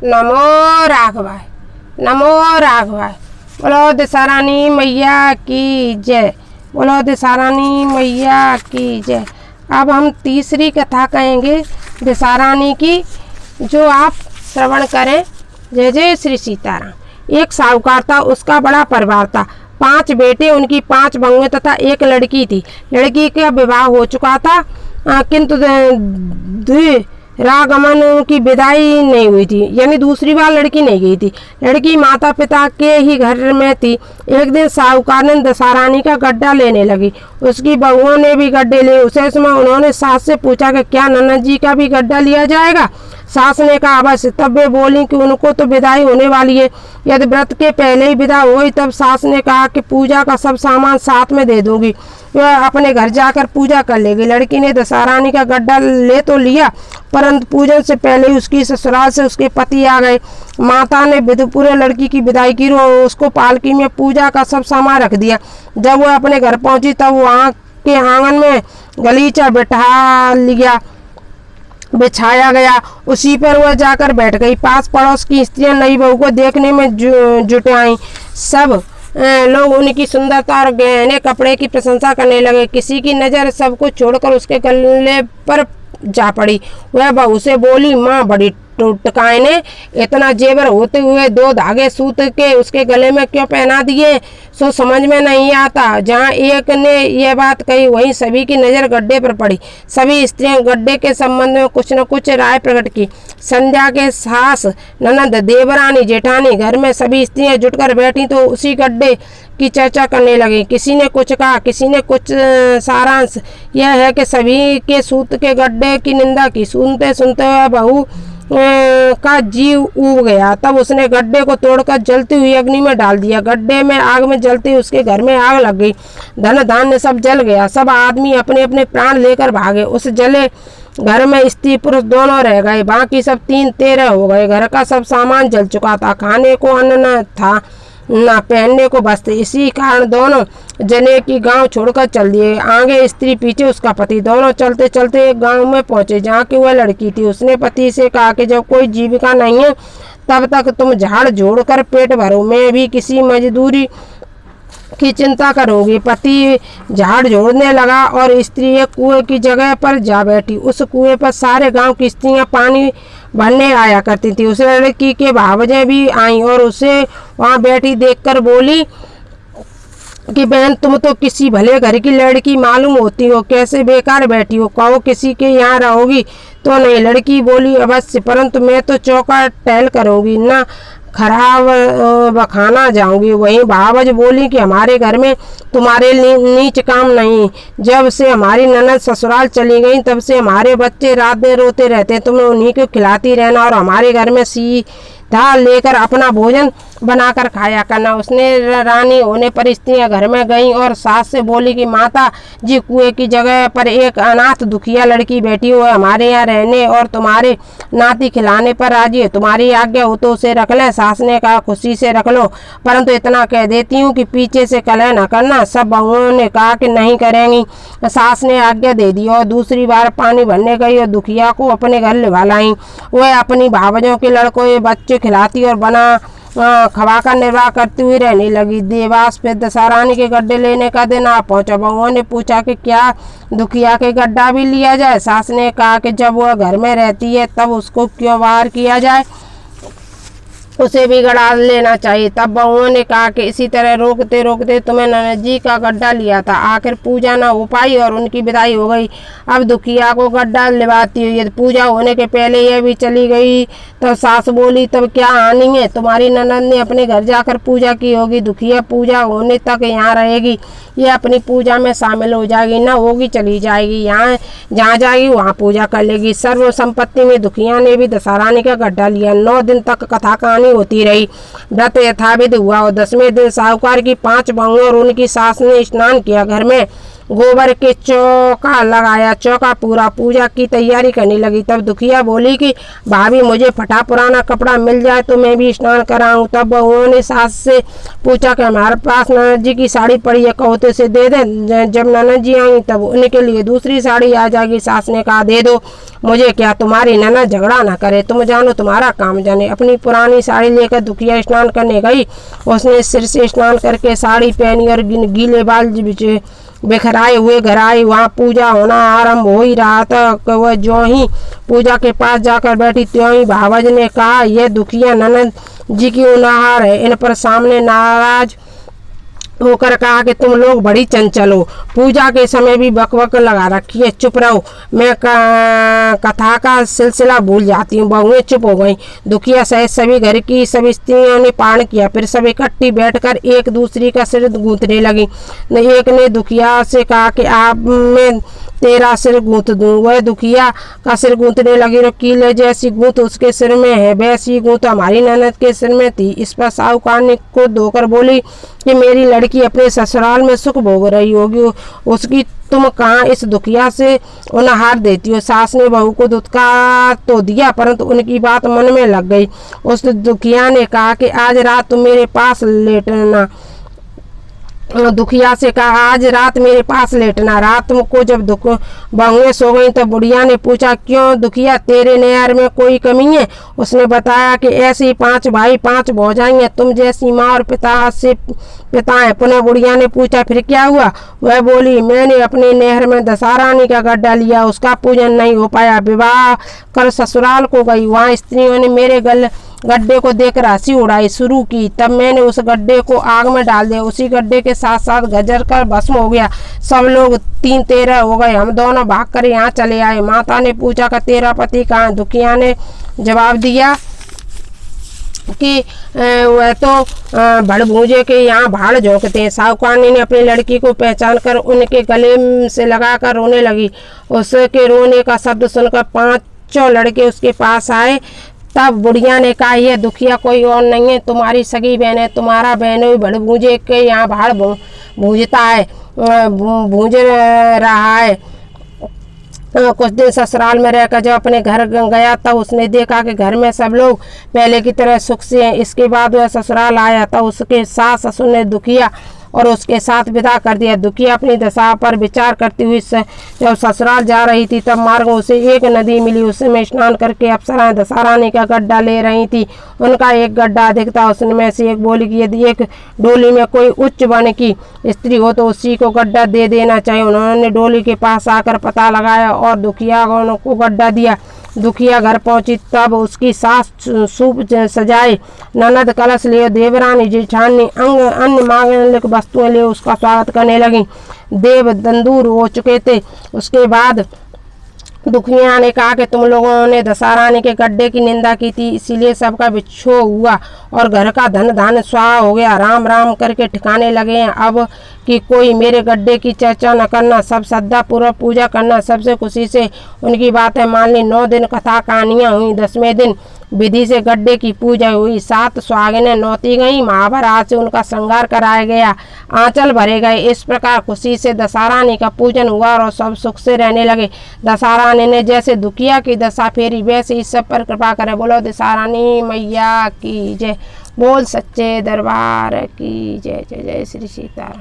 नमो राघवाय, नमो राघवाय। बोलो दिशारानी मैया की जय, बोलो दिशारानी मैया की जय। अब हम तीसरी कथा कहेंगे दिशारानी की, जो आप श्रवण करें। जय जय श्री सीताराम। एक साहूकार था, उसका बड़ा परिवार था। 5 बेटे, उनकी 5 बहुएं तथा एक लड़की थी। लड़की का विवाह हो चुका था, किंतु रागमन की विदाई नहीं हुई थी, यानी दूसरी बार लड़की नहीं गई थी। लड़की माता पिता के ही घर में थी। एक दिन साहूकार ने दिशारानी का गड्ढा लेने लगी। उसकी बहुओं ने भी गड्ढे लिए। उसे समय उन्होंने सास से पूछा कि क्या ननद जी का भी गड्ढा लिया जाएगा। सास ने कहा अवश्य। तब वे बोली कि उनको तो विदाई होने वाली है, यदि व्रत के पहले ही विदा हुई। तब सास ने कहा कि पूजा का सब सामान साथ में दे दूंगी, वह अपने घर जाकर पूजा कर लेगी। लड़की ने दिशारानी का गड्ढा ले तो लिया, परंतु पूजन से पहले ही उसकी ससुराल से उसके पति आ गए। माता ने विधुपुर लड़की की विदाई की और उसको पालकी में पूजा का सब सामान रख दिया। जब वह अपने घर पहुंची तब वहाँ के आंगन में गलीचा बिछाया गया, उसी पर वह जाकर बैठ गई। पास पड़ोस की स्त्रियां नई बहू को देखने में जुट आईं। सब लोग उनकी सुंदरता और गहने कपड़े की प्रशंसा करने लगे। किसी की नज़र सब कुछ छोड़कर उसके गले पर जा पड़ी। वह बहू से बोली, माँ बड़ी टुटकाई ने इतना जेवर होते हुए 2 धागे सूत के उसके गले में क्यों पहना दिए, सो समझ में नहीं आता। जहाँ एक ने यह बात कही वहीं सभी की नज़र गड्ढे पर पड़ी। सभी स्त्रियां गड्ढे के संबंध में कुछ न कुछ राय प्रकट की। संध्या के सास, ननद, देवरानी, जेठानी, घर में सभी स्त्रियां जुटकर बैठी तो उसी गड्ढे की चर्चा करने लगी। किसी ने कुछ कहा, किसी ने कुछ। सारांश यह है कि सभी के सूत के गड्ढे की निंदा की। सुनते सुनते वह बहू का जीव उब गया। तब उसने गड्ढे को तोड़कर जलती हुई अग्नि में डाल दिया। गड्ढे में आग में जलती उसके घर में आग लग गई। धन धान्य सब जल गया। सब आदमी अपने अपने प्राण लेकर भागे। उस जले घर में स्त्री पुरुष दोनों रह गए। बाकी सब 3-13 हो गए। घर का सब सामान जल चुका था। खाने को अन्न न था, ना पहनने को वस्त्र। इसी कारण दोनों जने की गांव छोड़कर चल दिए। आगे स्त्री, पीछे उसका पति। दोनों चलते चलते एक गांव में पहुंचे जहाँ की वह लड़की थी। उसने पति से कहा कि जब कोई जीविका नहीं है तब तक तुम झाड़ झोड़ कर पेट भरो, मैं भी किसी मजदूरी की चिंता करूंगी। पति झाड़ झोड़ने लगा और स्त्री एक कुएं की जगह पर जा बैठी। उस कुएं पर सारे गांव की स्त्रियां पानी भरने आया करती थी। उस लड़की के भावजें भी आईं और उसे वहां बैठी देखकर बोली कि बहन, तुम तो किसी भले घर की लड़की मालूम होती हो, कैसे बेकार बैठी हो। कहो किसी के यहाँ रहोगी तो नहीं। लड़की बोली अवश्य, परंतु मैं तो चौका टहल करूंगी, ना खराब बखाना जाऊंगी। वहीं भावज बोली कि हमारे घर में तुम्हारे नीच काम नहीं। जब से हमारी ननद ससुराल चली गई तब से हमारे बच्चे रात दिन रोते रहते हैं। तुम्हें उन्हीं को खिलाती रहना और हमारे घर में सीधा लेकर अपना भोजन बनाकर खाया करना। उसने रानी होने पर स्त्रियां घर में गईं और सास से बोली कि माता जी, कुएं की जगह पर एक अनाथ दुखिया लड़की बैठी हुई है, हमारे यहाँ रहने और तुम्हारे नाती खिलाने पर राजी है। तुम्हारी आज्ञा हो तो उसे रख लें। सास ने कहा खुशी से रख लो, परंतु इतना कह देती हूँ कि पीछे से कलह न करना। सब बहुओं ने कहा कि नहीं करेंगी। सास ने आज्ञा दे दी और दूसरी बार पानी भरने गई और दुखिया को अपने घर लिवा लाई। वह अपनी भावजों के लड़कों ये बच्चे खिलाती और बना खवाकर निर्वाह करती हुई रहने लगी। देवास फिर दिशारानी के गड्ढे लेने का दिन आ पहुंचा। बहुओं ने पूछा कि क्या दुखिया के गड्ढा भी लिया जाए। सास ने कहा कि जब वह घर में रहती है तब उसको क्यों बाहर किया जाए, उसे भी गड़ा लेना चाहिए। तब बहुओं ने कहा कि इसी तरह रोकते रोकते तुम्हें ननद जी का गड्ढा लिया था, आखिर पूजा न हो पाई और उनकी विदाई हो गई। अब दुखिया को गड्ढा लिवाती हुई, यदि पूजा होने के पहले यह भी चली गई तब सास बोली तब क्या हानि है, तुम्हारी ननद ने अपने घर जाकर पूजा की होगी। दुखिया पूजा होने तक यहाँ रहेगी, यह अपनी पूजा में शामिल हो जाएगी, न होगी चली जाएगी। यहाँ जहाँ जाएगी वहाँ पूजा कर लेगी। सर्व संपत्ति में दुखिया ने भी दिशारानी का गड्ढा लिया। 9 दिन तक कथा कहानी होती रही। व्रत यथाविध हुआ और 10वें दिन साहूकार की 5 बहुओं और उनकी सास ने स्नान किया। घर में गोबर के चौका लगाया, चौका पूरा, पूजा की तैयारी करने लगी। तब दुखिया बोली कि भाभी मुझे फटा पुराना कपड़ा मिल जाए तो मैं भी स्नान कराऊं। तब बहुओं ने सास से पूछा कि हमारे पास ननद जी की साड़ी पड़ी है, कहो तो इसे दे दे। जब ननद जी आई तब उनके लिए दूसरी साड़ी आ जाएगी। सास ने कहा दे दो मुझे, क्या तुम्हारी ननद झगड़ा ना करे, तुम जानो तुम्हारा काम जाने। अपनी पुरानी साड़ी लेकर दुखिया स्नान करने गई। उसने सिर से स्नान करके साड़ी पहनी और गीले बाल बिखराए हुए घर आई। वहाँ पूजा होना आरंभ हो ही रहा था कि वह जो ही पूजा के पास जाकर बैठी त्यों ही भावज ने कहा, यह दुखिया ननद जी की उनाहार है। इन पर सामने नाराज होकर कहा कि तुम लोग बड़ी चंचल हो, पूजा के समय भी बकबक लगा रखी है, चुप रहो, मैं कथा का सिलसिला भूल जाती हूँ। बहुएं चुप हो गई। दुखिया सहित सभी घर की सभी स्त्रियों ने पान किया। फिर सब इकट्ठी बैठकर एक दूसरी का सिर गूंथने लगी। एक ने दुखिया से कहा कि आप मैं तेरा सिर गूंथ दूं। वह दुखिया का सिर गूंथने लगी। कीले जैसी गूंथ उसके सिर में है, वैसी गूंथ हमारी ननद के सिर में थी। इस पर साहूकार ने को धोकर बोली कि मेरी लड़की अपने ससुराल में सुख भोग रही होगी, उसकी तुम कहाँ इस दुखिया से उनहार देती हो। सास ने बहू को दुत्कार तो दिया परंतु उनकी बात मन में लग गई। उस दुखिया ने कहा कि आज रात तुम मेरे पास लेटना। दुखिया से कहा आज रात मेरे पास लेटना। रात को जब बहुएं सो गई तब बुढ़िया ने पूछा, क्यों दुखिया तेरे नैहर में कोई कमी है? उसने बताया कि ऐसे ही 5 भाई 5 भौजाई हैं, तुम जैसी माँ और पिता है। पुनः बुढ़िया ने पूछा फिर क्या हुआ? वह बोली, मैंने अपने नहर में दशहरानी का गड्ढा लिया, उसका पूजन नहीं हो पाया। विवाह कर ससुराल को गई, वहाँ स्त्रियों ने मेरे गड्ढे को देखकर हंसी उड़ाई शुरू की। तब मैंने उस गड्ढे को आग में डाल दिया, उसी गड्ढे के साथ साथ गजर कर भस्म हो गया। सब लोग 3-13 हो गए। हम दोनों भागकर यहाँ चले आए। माता ने पूछा कि तेरा पति कहाँ? दुखिया ने जवाब दिया कि वह तो भड़भूजे के यहाँ भाड़ झोंकते हैं। साहूकारनी ने अपनी लड़की को पहचान कर उनके गले से लगाकर रोने लगी। उसके रोने का शब्द सुनकर 5 लड़के उसके पास आए। तब बुढ़िया ने कहा, यह दुखिया कोई और नहीं है, तुम्हारी सगी बहन है। तुम्हारा बहनोई भड़भूजे के यहाँ भाड़ भूजता है, भूज रहा है। कुछ दिन ससुराल में रहकर जब अपने घर गया तब उसने देखा कि घर में सब लोग पहले की तरह सुख से हैं। इसके बाद वह ससुराल आया तब उसके सास ससुर ने दुखिया और उसके साथ विदा कर दिया। दुखिया अपनी दशा पर विचार करती हुई जब ससुराल जा रही थी तब मार्ग में उसे एक नदी मिली। उसमें स्नान करके अप्सराएं दशहरानी का गड्ढा ले रही थी। उनका एक गड्ढा अधिक था। उसमें से एक बोली कि यदि एक डोली में कोई उच्च वर्ण की स्त्री हो तो उसी को गड्ढा दे देना चाहिए। उन्होंने डोली के पास आकर पता लगाया और दुखिया को गड्ढा दिया। दुखिया घर पहुंची तब उसकी सास सूप सजाए, ननद कलश लिए, देवरानी जेठानी अन्य मांगलिक वस्तुएं ले उसका स्वागत करने लगी। देव दंदूर हो चुके थे। उसके बाद दुखिया ने कहा कि तुम लोगों ने दशहरानी के गड्ढे की निंदा की थी, इसीलिए सबका विक्षोभ हुआ और घर का धन धान स्वाहा हो गया। राम राम करके ठिकाने लगे हैं। अब कि कोई मेरे गड्ढे की चर्चा न करना, सब श्रद्धा पूर्वक पूजा करना। सबसे खुशी से उनकी बातें मान ली। 9 दिन कथा कहानियाँ हुई। 10वें दिन विधि से गड्ढे की पूजा हुई। 7 सुहागिनें नौती गई। महाभारत से उनका श्रृंगार कराया गया, आंचल भरे गए। इस प्रकार खुशी से दशहरानी का पूजन हुआ और सब सुख से रहने लगे। दशहरानी ने जैसे दुखिया की दशा फेरी वैसे इस सब पर कृपा करे। बोलो दशहरानी मैया की जय। बोल सच्चे दरबार की जय। जय जय श्री सीताराम।